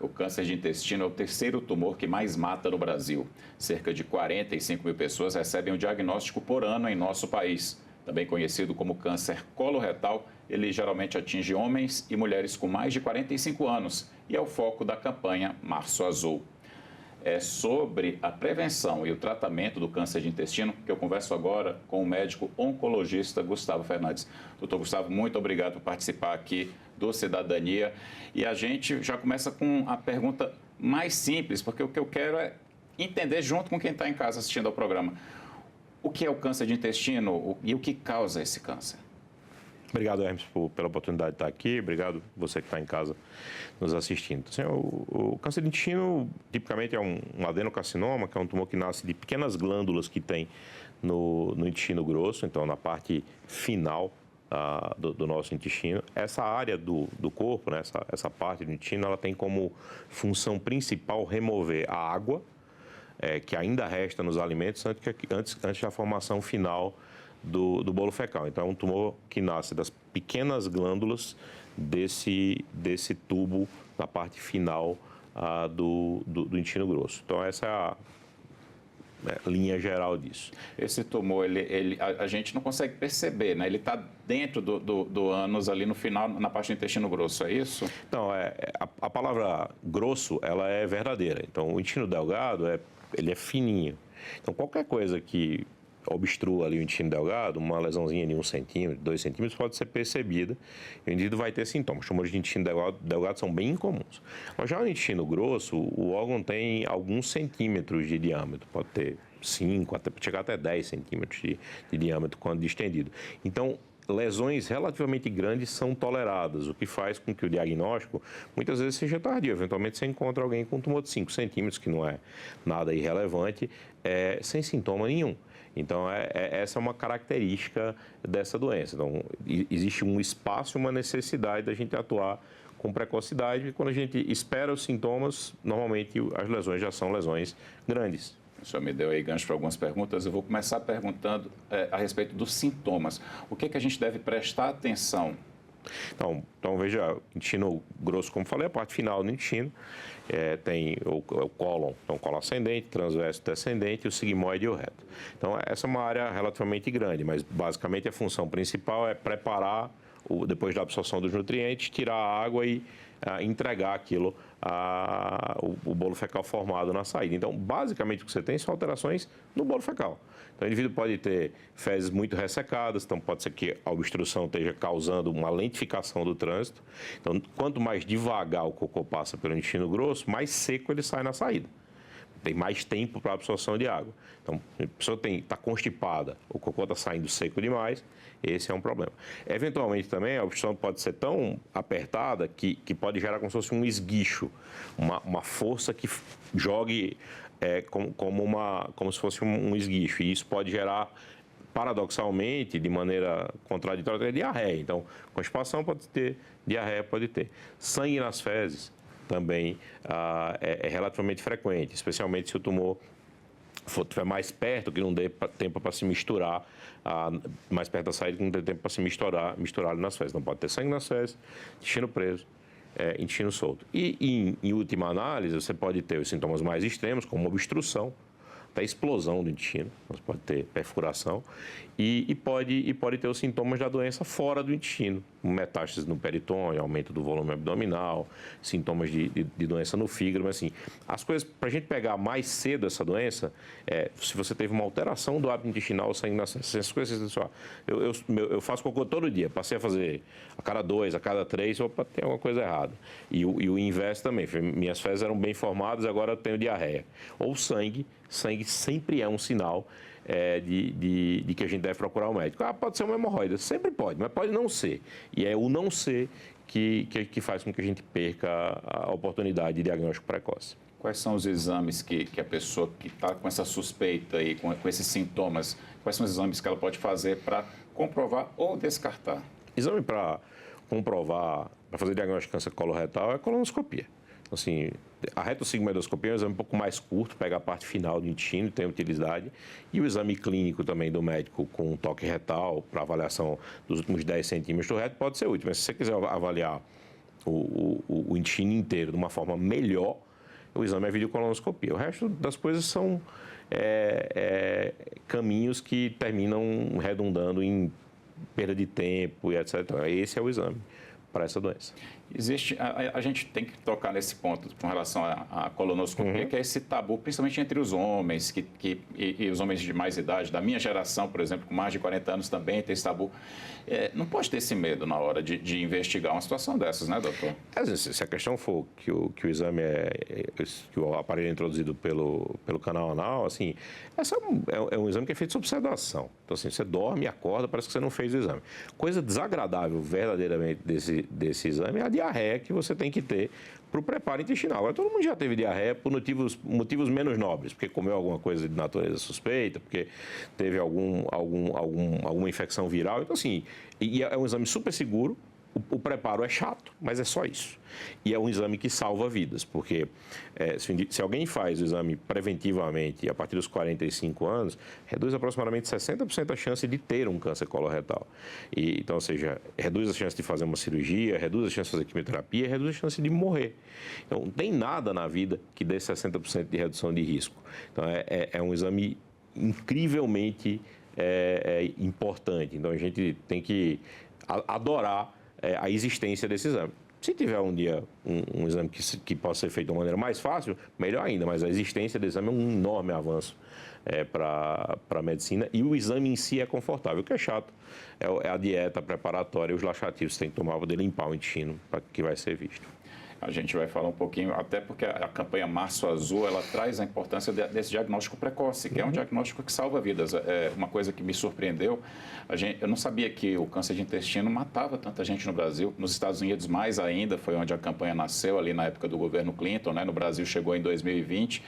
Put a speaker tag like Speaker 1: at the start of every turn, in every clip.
Speaker 1: O câncer de intestino é o terceiro tumor que mais mata no Brasil. Cerca de 45 mil pessoas recebem um diagnóstico por ano em nosso país. Também conhecido como câncer coloretal, ele geralmente atinge homens e mulheres com mais de 45 anos e é o foco da campanha Março Azul. É sobre a prevenção e o tratamento do câncer de intestino que eu converso agora com o médico oncologista Gustavo Fernandes. Doutor Gustavo, muito obrigado por participar aqui do Cidadania. E a gente já começa com a pergunta mais simples, porque o que eu quero é entender junto com quem está em casa assistindo ao programa. O que é o câncer de intestino e o que causa esse câncer?
Speaker 2: Obrigado, Hermes, pela oportunidade de estar aqui. Obrigado você que está em casa nos assistindo. Assim, o câncer de intestino, tipicamente, é um adenocarcinoma, que é um tumor que nasce de pequenas glândulas que tem no intestino grosso, então na parte final do nosso intestino. Essa área do corpo, né, essa parte do intestino, ela tem como função principal remover a água que ainda resta nos alimentos antes da formação final do bolo fecal. Então, é um tumor que nasce das pequenas glândulas desse tubo na parte final do intestino grosso. Então, essa é a linha geral disso.
Speaker 1: Esse tumor, a gente não consegue perceber, né? Ele está dentro do ânus, ali no final, na parte do intestino grosso, é isso?
Speaker 2: Não, a palavra grosso, ela é verdadeira. Então, o intestino delgado, ele é fininho. Então, qualquer coisa que obstrua ali o intestino delgado, uma lesãozinha de 1 centímetro, 2 centímetros, pode ser percebida e o indivíduo vai ter sintomas. Tumores de intestino delgado são bem incomuns. Mas já no intestino grosso, o órgão tem alguns centímetros de diâmetro, pode ter 5, chegar até 10 centímetros de diâmetro quando distendido. Então, lesões relativamente grandes são toleradas, o que faz com que o diagnóstico muitas vezes seja tardio. Eventualmente você encontra alguém com um tumor de 5 centímetros, que não é nada irrelevante, sem sintoma nenhum. Então, essa é uma característica dessa doença. Então, existe um espaço e uma necessidade da gente atuar com precocidade, e quando a gente espera os sintomas, normalmente as lesões já são lesões grandes.
Speaker 1: O senhor me deu aí gancho para algumas perguntas. Eu vou começar perguntando a respeito dos sintomas. O que a gente deve prestar atenção?
Speaker 2: Então veja, intestino grosso, como falei, a parte final do intestino, tem o cólon, então cólon ascendente, transverso descendente, o sigmoide e o reto. Então essa é uma área relativamente grande, mas basicamente a função principal é preparar, depois da absorção dos nutrientes, tirar a água e entregar aquilo, o bolo fecal formado na saída. Então, basicamente, o que você tem são alterações no bolo fecal. Então, o indivíduo pode ter fezes muito ressecadas, então pode ser que a obstrução esteja causando uma lentificação do trânsito. Então, quanto mais devagar o cocô passa pelo intestino grosso, mais seco ele sai na saída. Tem mais tempo para a absorção de água. Então, a pessoa está constipada, o cocô está saindo seco demais, esse é um problema. Eventualmente também a obstrução pode ser tão apertada que pode gerar como se fosse um esguicho, uma força que jogue como se fosse um esguicho. E isso pode gerar, paradoxalmente, de maneira contraditória, diarreia. Então, constipação pode ter, diarreia pode ter. Sangue nas fezes também é relativamente frequente, especialmente se o tumor estiver mais perto, que não dê tempo para se misturar, mais perto da saída, que não dê tempo para se misturar ali nas fezes. Não pode ter sangue nas fezes, intestino preso, intestino solto. E, em última análise, você pode ter os sintomas mais extremos, como obstrução, até explosão do intestino, você pode ter perfuração, e pode ter os sintomas da doença fora do intestino, metástases no peritônio, aumento do volume abdominal, sintomas de doença no fígado, mas assim, as coisas, para a gente pegar mais cedo essa doença, se você teve uma alteração do hábito intestinal, sangue nas essas coisas, eu faço cocô todo dia, passei a fazer a cada 2, a cada 3, opa, tem alguma coisa errada. E o inverso também, minhas fezes eram bem formadas, agora eu tenho diarreia. Ou sangue sempre é um sinal de que a gente deve procurar o médico. Pode ser uma hemorroida, sempre pode, mas pode não ser. E é o não ser que faz com que a gente perca a oportunidade de diagnóstico precoce.
Speaker 1: Quais são os exames que a pessoa que está com essa suspeita e com esses sintomas, quais são os exames que ela pode fazer para comprovar ou descartar?
Speaker 2: Exame para comprovar, para fazer diagnóstico de câncer coloretal é a colonoscopia. Assim, a retossigmoidoscopia é um exame um pouco mais curto, pega a parte final do intestino, tem utilidade. E o exame clínico também do médico com toque retal, para avaliação dos últimos 10 centímetros do reto, pode ser útil. Mas se você quiser avaliar o intestino inteiro de uma forma melhor, o exame é videocolonoscopia. O resto das coisas são caminhos que terminam redundando em perda de tempo e etc. Esse é o exame para essa doença.
Speaker 1: A gente tem que tocar nesse ponto com relação à colonoscopia, que é esse tabu, principalmente entre os homens, e os homens de mais idade, da minha geração, por exemplo, com mais de 40 anos também tem esse tabu. Não pode ter esse medo na hora de investigar uma situação dessas, né, doutor?
Speaker 2: Se a questão for que o exame que o aparelho é introduzido pelo canal anal, assim, essa é um exame que é feito sob sedação. Então, assim, você dorme, acorda, parece que você não fez o exame. Coisa desagradável, verdadeiramente, desse exame é a diarreia que você tem que ter para o preparo intestinal. Agora, todo mundo já teve diarreia por motivos menos nobres, porque comeu alguma coisa de natureza suspeita, porque teve alguma infecção viral. Então, assim, é um exame super seguro. O preparo é chato, mas é só isso. E é um exame que salva vidas, porque se alguém faz o exame preventivamente a partir dos 45 anos, reduz aproximadamente 60% a chance de ter um câncer coloretal. Então, ou seja, reduz a chance de fazer uma cirurgia, reduz a chance de fazer quimioterapia, reduz a chance de morrer. Então, não tem nada na vida que dê 60% de redução de risco. Então, é um exame incrivelmente importante. Então, a gente tem que adorar a existência desse exame. Se tiver um dia um exame que possa ser feito de uma maneira mais fácil, melhor ainda, mas a existência desse exame é um enorme avanço para a medicina, e o exame em si é confortável. O que é chato é a dieta preparatória e os laxativos que você tem que tomar para poder limpar o intestino para que vai ser visto.
Speaker 1: A gente vai falar um pouquinho, até porque a campanha Março Azul, ela traz a importância desse diagnóstico precoce, que é um diagnóstico que salva vidas. É uma coisa que me surpreendeu, eu não sabia que o câncer de intestino matava tanta gente no Brasil. Nos Estados Unidos, mais ainda, foi onde a campanha nasceu, ali na época do governo Clinton, né? No Brasil chegou em 2020.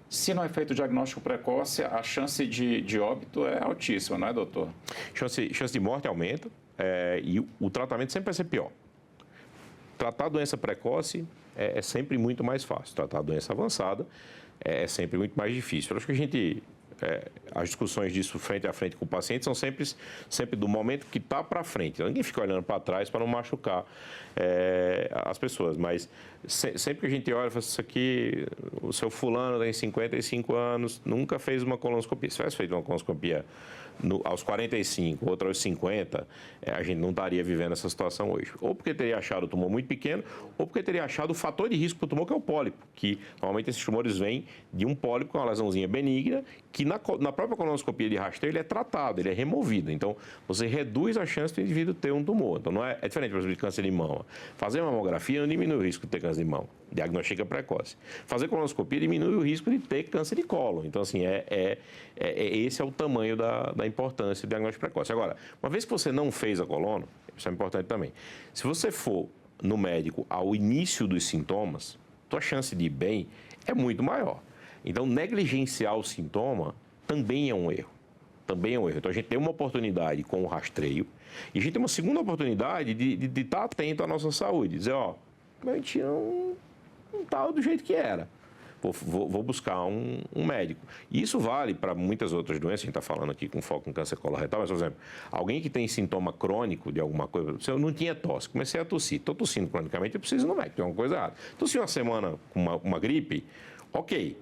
Speaker 1: Se não é feito o diagnóstico precoce, a chance de óbito é altíssima, não é, doutor?
Speaker 2: Chance de morte aumenta, e o tratamento sempre vai ser pior. Tratar a doença precoce é sempre muito mais fácil. Tratar a doença avançada é sempre muito mais difícil. Eu acho que as discussões disso frente a frente com o paciente são sempre do momento que está para frente. Ninguém fica olhando para trás para não machucar as pessoas. Mas sempre que a gente olha e fala, isso aqui, o seu fulano tem 55 anos, nunca fez uma colonoscopia. Se tivesse feito uma colonoscopia aos 45, outra aos 50, a gente não estaria vivendo essa situação hoje. Ou porque teria achado o tumor muito pequeno, ou porque teria achado o fator de risco para o tumor, que é o pólipo, que normalmente esses tumores vêm de um pólipo com uma lesãozinha benigna, que na própria colonoscopia de rastreio ele é tratado, ele é removido. Então, você reduz a chance do indivíduo ter um tumor. Então, não é diferente, por exemplo, de câncer de mama. Fazer mamografia não diminui o risco de ter câncer de mama. Diagnostica precoce. Fazer colonoscopia diminui o risco de ter câncer de cólon. Então, assim, esse é o tamanho da importância do diagnóstico precoce. Agora, uma vez que você não fez a colona, isso é importante também. Se você for no médico ao início dos sintomas, sua chance de ir bem é muito maior. Então, negligenciar o sintoma também é um erro. Também é um erro. Então, a gente tem uma oportunidade com o rastreio e a gente tem uma segunda oportunidade de estar atento à nossa saúde. Dizer, meu intestino não está do jeito que era. Vou buscar um médico. E isso vale para muitas outras doenças. A gente está falando aqui com foco em câncer coloretal, mas, por exemplo, alguém que tem sintoma crônico de alguma coisa, se eu não tinha tosse, comecei a tossir, estou tossindo cronicamente, eu preciso ir no médico, tem alguma coisa errada. Tossi uma semana com uma gripe, ok.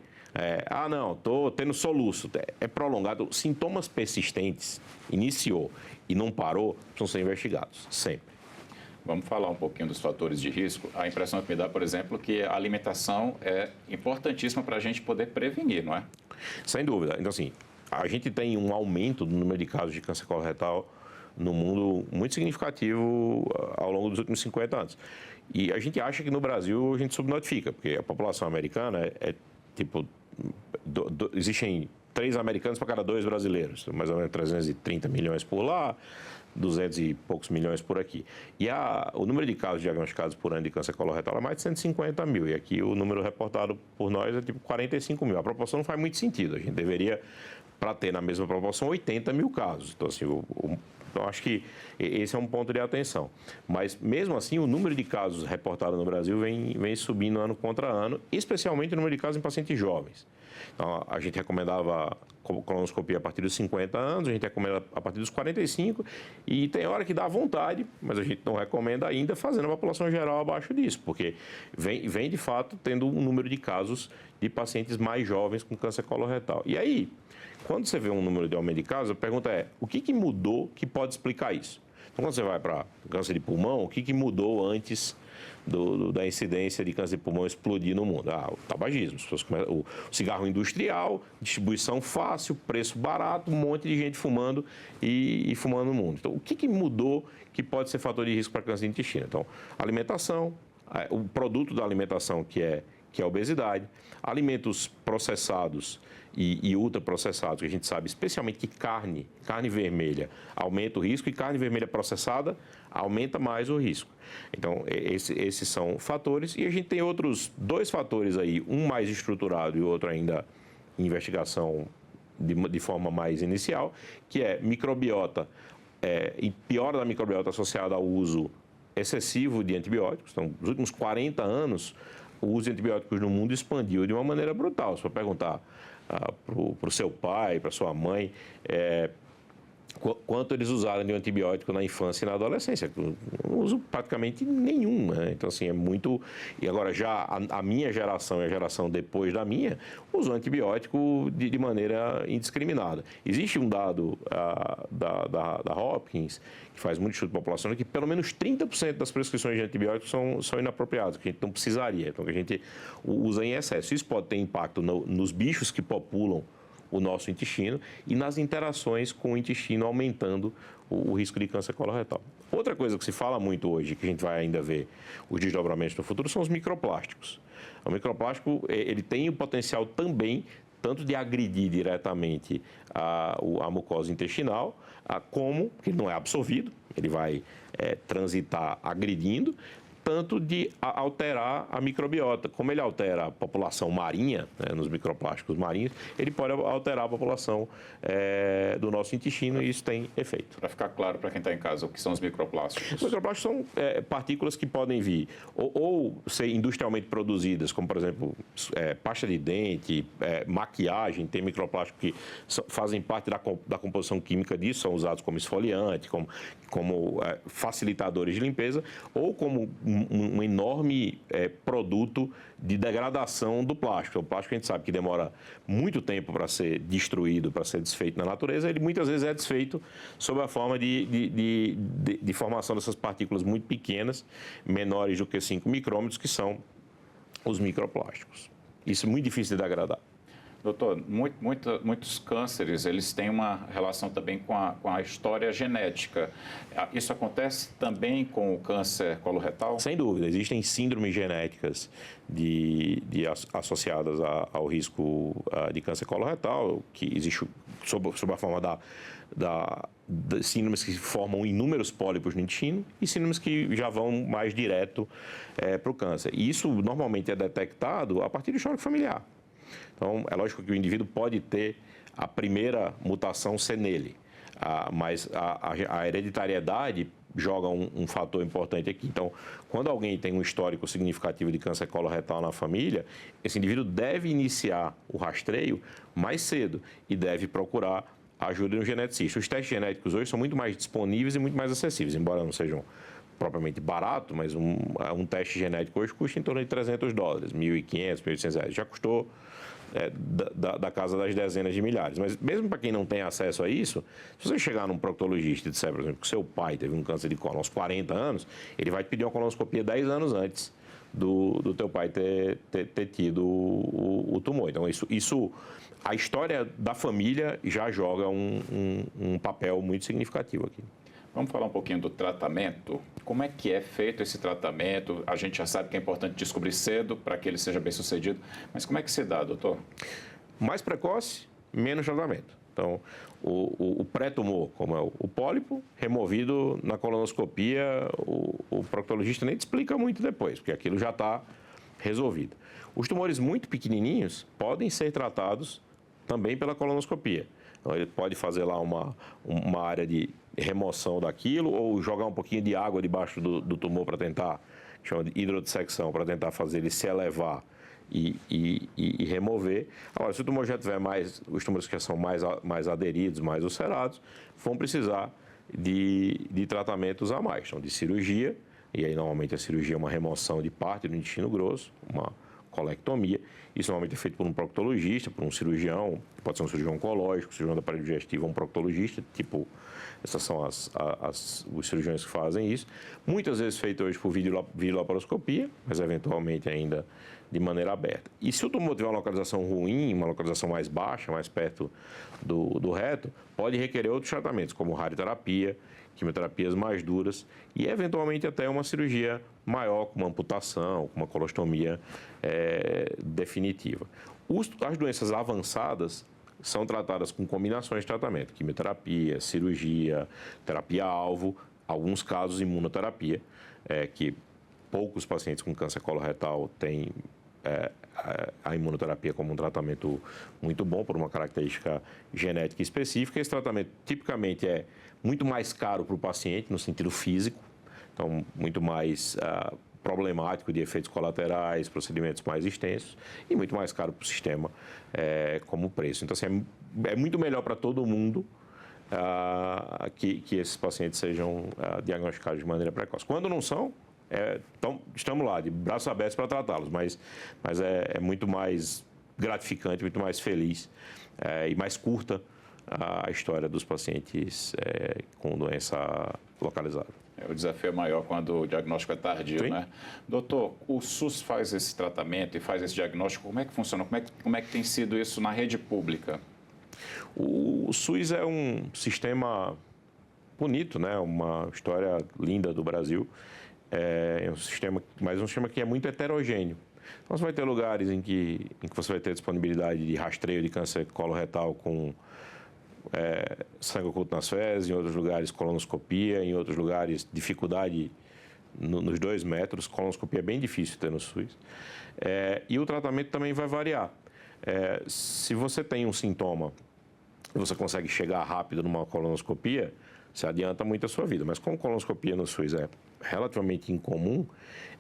Speaker 2: Não, estou tendo soluço, é prolongado. Sintomas persistentes, iniciou e não parou, precisam ser investigados, sempre.
Speaker 1: Vamos falar um pouquinho dos fatores de risco. A impressão que me dá, por exemplo, que a alimentação é importantíssima para a gente poder prevenir, não é?
Speaker 2: Sem dúvida. Então, assim, a gente tem um aumento do número de casos de câncer coloretal no mundo muito significativo ao longo dos últimos 50 anos. E a gente acha que no Brasil a gente subnotifica, porque a população americana existem 3 americanos para cada 2 brasileiros, mais ou menos 330 milhões por lá, 200 e poucos milhões por aqui. E o número de casos diagnosticados por ano de câncer coloretal é mais de 150 mil. E aqui o número reportado por nós é 45 mil. A proporção não faz muito sentido. A gente deveria, para ter na mesma proporção, 80 mil casos. Então, assim, então, acho que esse é um ponto de atenção. Mas, mesmo assim, o número de casos reportados no Brasil vem subindo ano contra ano, especialmente o número de casos em pacientes jovens. Então, a gente recomendava colonoscopia a partir dos 50 anos, a gente recomenda a partir dos 45, e tem hora que dá vontade, mas a gente não recomenda ainda fazendo a população geral abaixo disso, porque vem de fato tendo um número de casos de pacientes mais jovens com câncer coloretal. E aí, quando você vê um número de aumento de casos, a pergunta é, o que mudou que pode explicar isso? Então, quando você vai para câncer de pulmão, o que mudou antes da incidência de câncer de pulmão explodir no mundo? O tabagismo, o cigarro industrial, distribuição fácil, preço barato, um monte de gente fumando e fumando no mundo. Então, o que mudou que pode ser fator de risco para câncer de intestino? Então, alimentação, o produto da alimentação que é a obesidade, alimentos processados e ultraprocessados, que a gente sabe especialmente que carne vermelha aumenta o risco e carne vermelha processada aumenta mais o risco. Então, esses são fatores e a gente tem outros 2 fatores aí, um mais estruturado e o outro ainda em investigação de forma mais inicial, que é microbiota e piora da microbiota associada ao uso excessivo de antibióticos. Então, nos últimos 40 anos, o uso de antibióticos no mundo expandiu de uma maneira brutal. Se for perguntar para o seu pai, para sua mãe, quanto eles usaram de antibiótico na infância e na adolescência. Não uso praticamente nenhum, né? Então, assim, é muito... E agora, já a minha geração e a geração depois da minha, usam antibiótico de maneira indiscriminada. Existe um dado da Hopkins, que faz muito estudo populacional, que pelo menos 30% das prescrições de antibióticos são inapropriadas, que a gente não precisaria, então que a gente usa em excesso. Isso pode ter impacto nos bichos que populam o nosso intestino e nas interações com o intestino, aumentando o risco de câncer coloretal. Outra coisa que se fala muito hoje, que a gente vai ainda ver os desdobramentos no futuro, são os microplásticos. O microplástico, ele tem o potencial também, tanto de agredir diretamente a mucosa intestinal, como, porque ele não é absorvido, ele vai transitar agredindo, tanto de alterar a microbiota. Como ele altera a população marinha, né, nos microplásticos marinhos, ele pode alterar a população do nosso intestino e isso tem efeito.
Speaker 1: Para ficar claro para quem está em casa, o que são os microplásticos?
Speaker 2: Os microplásticos são partículas que podem vir ou ser industrialmente produzidas, como, por exemplo, pasta de dente, maquiagem, tem microplásticos que fazem parte da composição química disso, são usados como esfoliante, como facilitadores de limpeza, ou como um enorme produto de degradação do plástico. O plástico a gente sabe que demora muito tempo para ser destruído, para ser desfeito na natureza, ele muitas vezes é desfeito sob a forma de formação dessas partículas muito pequenas, menores do que 5 micrômetros, que são os microplásticos. Isso é muito difícil de degradar.
Speaker 1: Doutor, muitos cânceres, eles têm uma relação também com a história genética. Isso acontece também com o câncer coloretal?
Speaker 2: Sem dúvida, existem síndromes genéticas associadas ao risco de câncer coloretal, que existe sob a forma de síndromes que formam inúmeros pólipos no intestino e síndromes que já vão mais direto para o câncer. E isso normalmente é detectado a partir do histórico familiar. Então, é lógico que o indivíduo pode ter a primeira mutação ser nele, mas a hereditariedade joga um fator importante aqui. Então, quando alguém tem um histórico significativo de câncer coloretal na família, esse indivíduo deve iniciar o rastreio mais cedo e deve procurar ajuda de um geneticista. Os testes genéticos hoje são muito mais disponíveis e muito mais acessíveis, embora não sejam propriamente barato, mas um teste genético hoje custa em torno de $300, R$1.500, R$1.800. Já custou da casa das dezenas de milhares. Mas mesmo para quem não tem acesso a isso, se você chegar num proctologista e disser, por exemplo, que seu pai teve um câncer de cólon aos 40 anos, ele vai te pedir uma colonoscopia 10 anos antes do teu pai ter tido o tumor. Então, a história da família já joga um papel muito significativo aqui.
Speaker 1: Vamos falar um pouquinho do tratamento. Como é que é feito esse tratamento? A gente já sabe que é importante descobrir cedo para que ele seja bem sucedido, mas como é que se dá, doutor?
Speaker 2: Mais precoce, menos tratamento. Então, o pré-tumor, como é o pólipo, removido na colonoscopia, o proctologista nem te explica muito depois, porque aquilo já está resolvido. Os tumores muito pequenininhos podem ser tratados também pela colonoscopia. Então, ele pode fazer lá uma área de remoção daquilo ou jogar um pouquinho de água debaixo do tumor para tentar, chama de hidrodissecção, para tentar fazer ele se elevar e remover. Agora, se o tumor já tiver os tumores que já são mais aderidos, mais ulcerados, vão precisar de tratamentos a mais, então de cirurgia, e aí normalmente a cirurgia é uma remoção de parte do intestino grosso, uma colectomia. Isso normalmente é feito por um proctologista, por um cirurgião, pode ser um cirurgião oncológico, cirurgião do aparelho digestivo, um proctologista, essas são os cirurgiões que fazem isso. Muitas vezes feito hoje por videolaparoscopia, mas eventualmente ainda de maneira aberta. E se o tumor tiver uma localização ruim, uma localização mais baixa, mais perto do reto, pode requerer outros tratamentos, como radioterapia, quimioterapias mais duras e, eventualmente, até uma cirurgia maior, com uma amputação, com uma colostomia definitiva. As doenças avançadas são tratadas com combinações de tratamento, quimioterapia, cirurgia, terapia-alvo, alguns casos imunoterapia, que poucos pacientes com câncer coloretal têm a imunoterapia como um tratamento muito bom, por uma característica genética específica. Esse tratamento, tipicamente, é muito mais caro para o paciente, no sentido físico, então, muito mais problemático de efeitos colaterais, procedimentos mais extensos e muito mais caro para o sistema como preço. Então, assim, é muito melhor para todo mundo que esses pacientes sejam diagnosticados de maneira precoce. Quando não são, então, estamos lá, de braços abertos para tratá-los, mas é muito mais gratificante, muito mais feliz e mais curta a história dos pacientes com doença localizada.
Speaker 1: O desafio é maior quando o diagnóstico é tardio,
Speaker 2: Sim.
Speaker 1: né? Doutor, o SUS faz esse tratamento e faz esse diagnóstico, como é que funciona? Como é que tem sido isso na rede pública?
Speaker 2: O SUS é um sistema bonito, né? Uma história linda do Brasil. É um sistema, mas um sistema que é muito heterogêneo. Então, você vai ter lugares em que você vai ter disponibilidade de rastreio de câncer coloretal com sangue oculto nas fezes, em outros lugares colonoscopia, em outros lugares dificuldade nos 2 metros, colonoscopia é bem difícil ter no SUS. E o tratamento também vai variar. Se você tem um sintoma e você consegue chegar rápido numa colonoscopia, você adianta muito a sua vida. Mas como colonoscopia no SUS é relativamente incomum,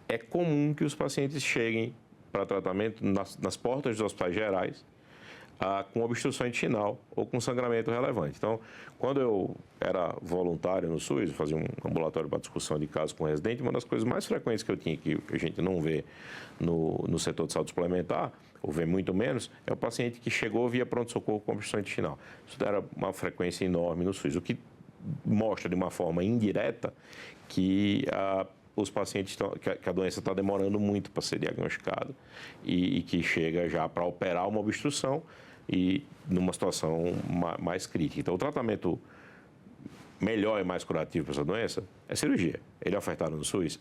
Speaker 2: é comum que os pacientes cheguem para tratamento nas portas dos hospitais gerais com obstrução intestinal ou com sangramento relevante. Então, quando eu era voluntário no SUS, fazia um ambulatório para discussão de casos com residente, uma das coisas mais frequentes que eu tinha, que a gente não vê no setor de saúde suplementar, ou vê muito menos, é o paciente que chegou via pronto-socorro com obstrução intestinal. Isso era uma frequência enorme no SUS, o que mostra de uma forma indireta que os pacientes que a doença está demorando muito para ser diagnosticada e que chega já para operar uma obstrução e numa situação mais crítica. Então, o tratamento melhor e mais curativo para essa doença é cirurgia. Ele é ofertado no SUS?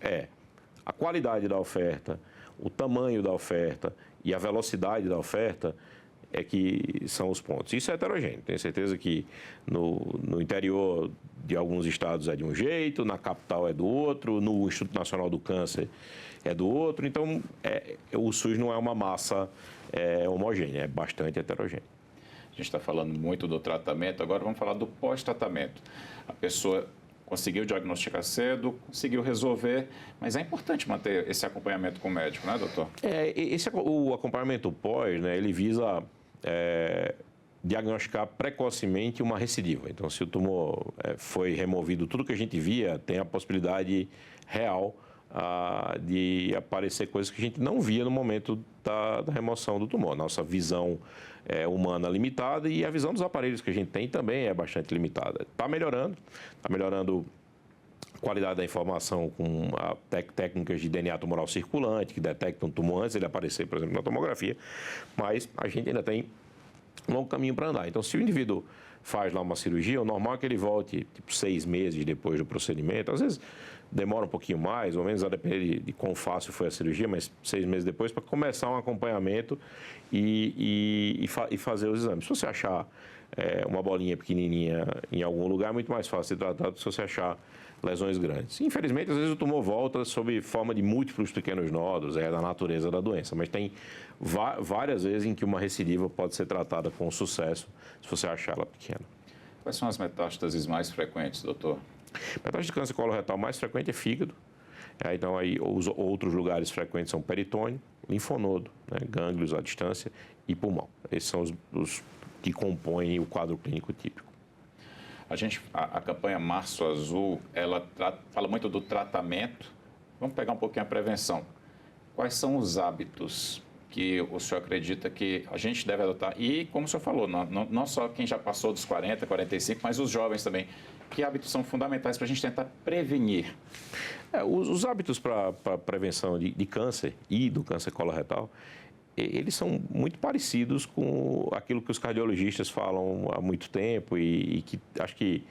Speaker 2: A qualidade da oferta, o tamanho da oferta e a velocidade da oferta é que são os pontos. Isso é heterogêneo. Tenho certeza que no interior de alguns estados é de um jeito, na capital é do outro, no Instituto Nacional do Câncer é do outro. Então, o SUS não é uma massa homogênea, é bastante heterogêneo.
Speaker 1: A gente está falando muito do tratamento, agora vamos falar do pós-tratamento. A pessoa conseguiu diagnosticar cedo, conseguiu resolver, mas é importante manter esse acompanhamento com o médico, né, doutor?
Speaker 2: O acompanhamento pós, né, ele visa diagnosticar precocemente uma recidiva. Então, se o tumor foi removido, tudo que a gente via tem a possibilidade real de aparecer coisas que a gente não via no momento da remoção do tumor. Nossa visão humana limitada e a visão dos aparelhos que a gente tem também é bastante limitada. Está melhorando a qualidade da informação com técnicas de DNA tumoral circulante, que detectam o tumor antes de ele aparecer, por exemplo, na tomografia, mas a gente ainda tem um longo caminho para andar. Então, se o indivíduo faz lá uma cirurgia, o normal é que ele volte 6 meses depois do procedimento, às vezes demora um pouquinho mais, ou menos, a depender de quão fácil foi a cirurgia, mas 6 meses depois, para começar um acompanhamento e fazer os exames. Se você achar uma bolinha pequenininha em algum lugar, é muito mais fácil de tratar do que se você achar lesões grandes. Infelizmente, às vezes o tumor volta sob forma de múltiplos pequenos nódulos, é da natureza da doença, mas tem várias vezes em que uma recidiva pode ser tratada com sucesso se você achar ela pequena.
Speaker 1: Quais são as metástases mais frequentes, doutor?
Speaker 2: A metástase de câncer coloretal mais frequente é fígado, Então, aí, os outros lugares frequentes são peritônio, linfonodo, né, gânglios à distância e pulmão. Esses são os que compõem o quadro clínico típico.
Speaker 1: A campanha Março Azul, ela fala muito do tratamento. Vamos pegar um pouquinho a prevenção. Quais são os hábitos que o senhor acredita que a gente deve adotar? E, como o senhor falou, não só quem já passou dos 40, 45, mas os jovens também. Que hábitos são fundamentais para a gente tentar prevenir?
Speaker 2: Os hábitos para prevenção de câncer e do câncer coloretal, eles são muito parecidos com aquilo que os cardiologistas falam há muito tempo e que acho que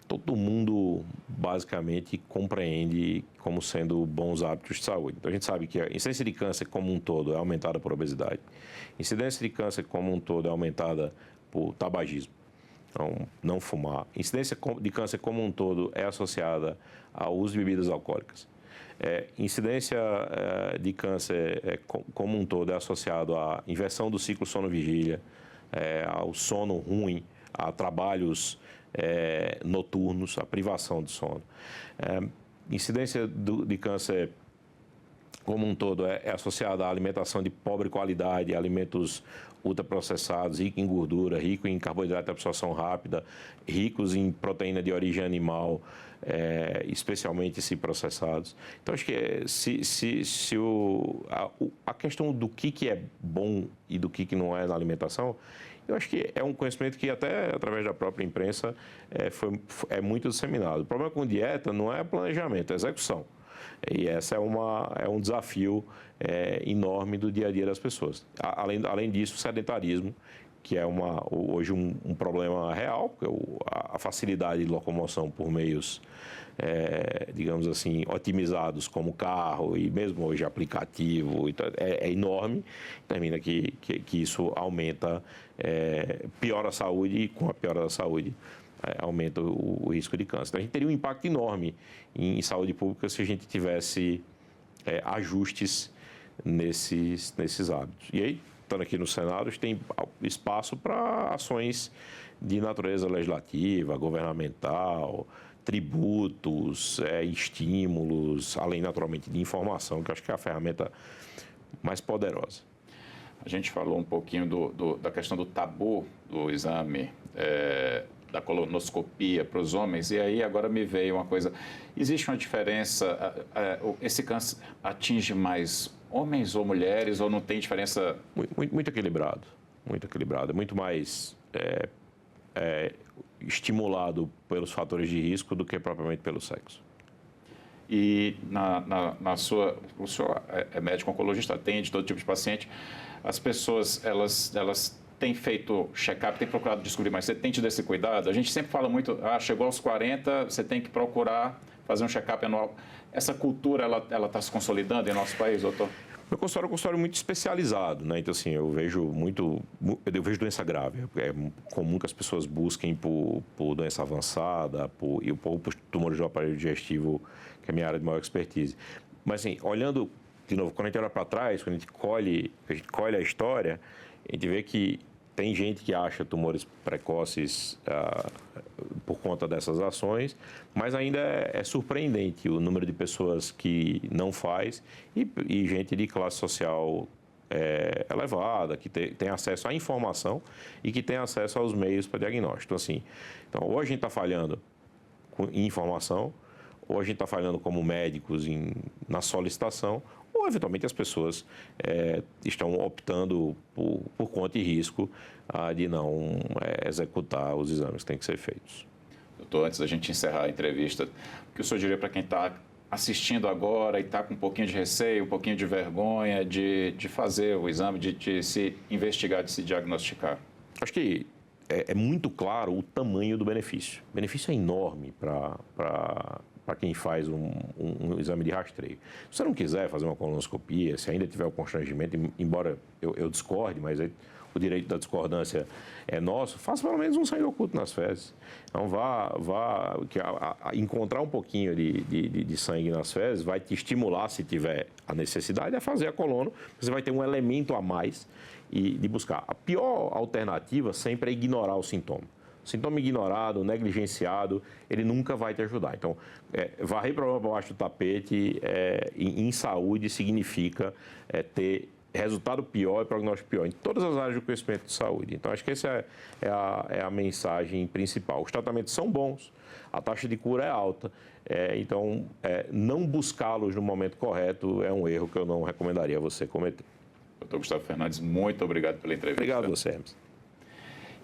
Speaker 2: todo mundo basicamente compreende como sendo bons hábitos de saúde. Então, a gente sabe que a incidência de câncer como um todo é aumentada por obesidade. A incidência de câncer como um todo é aumentada por tabagismo. Então, não fumar. A incidência de câncer como um todo é associada ao uso de bebidas alcoólicas. Incidência de câncer como um todo é associado à inversão do ciclo sono-vigília, ao sono ruim, a trabalhos noturnos, a privação de sono. Incidência de câncer como um todo é associada à alimentação de pobre qualidade, alimentos ultraprocessados, ricos em gordura, ricos em carboidrato de absorção rápida, ricos em proteína de origem animal, especialmente se processados. Então, acho que a questão do que é bom e do que não é na alimentação, eu acho que é um conhecimento que até através da própria imprensa é muito disseminado. O problema com dieta não é planejamento, é execução. E esse é um desafio enorme do dia a dia das pessoas. Além disso, o sedentarismo, que é hoje um problema real, porque a facilidade de locomoção por meios, digamos assim, otimizados como carro e mesmo hoje aplicativo, é enorme. Termina que isso aumenta, piora a saúde e com a piora da saúde aumenta o risco de câncer. Então, a gente teria um impacto enorme em saúde pública se a gente tivesse ajustes nesses hábitos. E aí, estando aqui no Senado, a gente tem espaço para ações de natureza legislativa, governamental, tributos, estímulos, além, naturalmente, de informação, que eu acho que é a ferramenta mais poderosa.
Speaker 1: A gente falou um pouquinho da questão do tabu do exame da colonoscopia para os homens, e aí agora me veio uma coisa, existe uma diferença, esse câncer atinge mais homens ou mulheres, ou não tem diferença?
Speaker 2: Muito equilibrado, é muito mais estimulado pelos fatores de risco do que propriamente pelo sexo.
Speaker 1: E o senhor é médico oncologista, atende todo tipo de paciente, as pessoas, elas têm feito check-up, têm procurado descobrir mais, você tem tido esse cuidado? A gente sempre fala muito, chegou aos 40, você tem que procurar fazer um check-up anual. Essa cultura, ela está se consolidando em nosso país, doutor?
Speaker 2: Meu consultório é um consultório muito especializado, né? Então, assim, eu vejo doença grave. É comum que as pessoas busquem por doença avançada, por tumores do aparelho digestivo, que é a minha área de maior expertise. Mas, assim, olhando, de novo, quando a gente olha para trás, quando a gente colhe a história, a gente vê que tem gente que acha tumores precoces por conta dessas ações, mas ainda é surpreendente o número de pessoas que não faz e gente de classe social elevada, que tem acesso à informação e que tem acesso aos meios para diagnóstico. Então, ou a gente está falhando em informação, ou a gente está falhando como médicos na solicitação, ou eventualmente as pessoas estão optando por conta e risco de não executar os exames que têm que ser feitos.
Speaker 1: Doutor, antes da gente encerrar a entrevista, o que o senhor diria para quem está assistindo agora e está com um pouquinho de receio, um pouquinho de vergonha de fazer o exame, de se investigar, de se diagnosticar?
Speaker 2: Acho que é muito claro o tamanho do benefício. O benefício é enorme para quem faz um exame de rastreio. Se você não quiser fazer uma colonoscopia, se ainda tiver o constrangimento, embora eu discorde, mas o direito da discordância é nosso, faça pelo menos um sangue oculto nas fezes. Então, encontrar um pouquinho de sangue nas fezes vai te estimular, se tiver a necessidade, a fazer a colono. Você vai ter um elemento a mais de buscar. A pior alternativa sempre é ignorar o sintoma. Sintoma ignorado, negligenciado, ele nunca vai te ajudar. Então, varrer problema para baixo do tapete em saúde significa ter resultado pior e prognóstico pior em todas as áreas do conhecimento de saúde. Então, acho que essa é a mensagem principal. Os tratamentos são bons, a taxa de cura é alta, então não buscá-los no momento correto é um erro que eu não recomendaria você cometer.
Speaker 1: Dr. Gustavo Fernandes, muito obrigado pela entrevista.
Speaker 2: Obrigado a você, Hermes.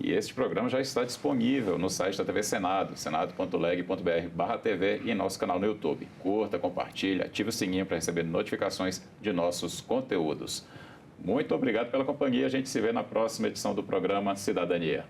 Speaker 1: E este programa já está disponível no site da TV Senado, senado.leg.br/TV e em nosso canal no YouTube. Curta, compartilhe, ative o sininho para receber notificações de nossos conteúdos. Muito obrigado pela companhia. A gente se vê na próxima edição do programa Cidadania.